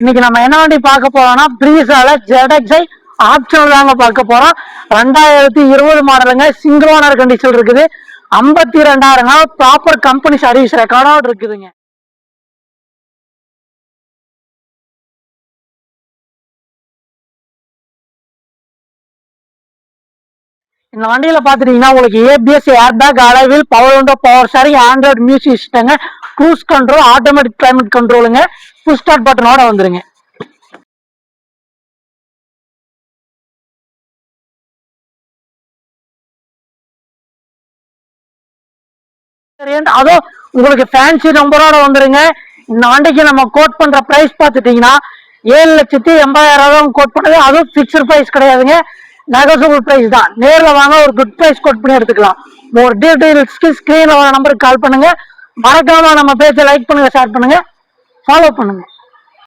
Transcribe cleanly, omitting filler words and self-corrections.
இன்னைக்கு நம்ம என்ன வண்டி பார்க்க போறோம்னா ப்ரீஸால ZXi ஆப்ஷனல் தாங்க பார்க்க போறோம். 2020 மாடலுங்க, சிங்கிள் ஓனர் கண்டிஷன் இருக்குது. 52,000 ப்ராப்பர் கம்பெனி சர்வீஸ் ரெக்கார்டோட இருக்குதுங்க. இந்த வண்டியில பாத்துட்டீங்கன்னா உங்களுக்கு ABS, airbag, alloy wheel, power window, power steering, Android music சிஸ்டங்க, க்ரூஸ் கண்ட்ரோல், ஆட்டோமேட்டிக் கிளைமேட் கண்ட்ரோலுங்க, புஷ் ஸ்டார்ட் பட்டனோட வந்துருங்க. அதோ உங்களுக்கு ஃபேன்சி நம்பரோட வந்துருங்க. இந்த வண்டிக்கு நம்ம கோட் பண்ற பிரைஸ் பார்த்துட்டீங்கன்னா 7,80,000 கோட் பண்ணது. அதுவும் பிக்சர் பிரைஸ் கிடையாதுங்க, நெகோசியபிள் பிரைஸ் தான். நேரில் வாங்க, ஒரு குட் பிரைஸ் கோட் பண்ணி எடுத்துக்கலாம். ஒரு டீடைல்ஸ்க்கு ஸ்கிரீன்ல வர நம்பருக்கு கால் பண்ணுங்க. மறக்காம நம்ம பேஜை லைக் பண்ணுங்க, ஷேர் பண்ணுங்க, ஃபாலோ பண்ணுங்க.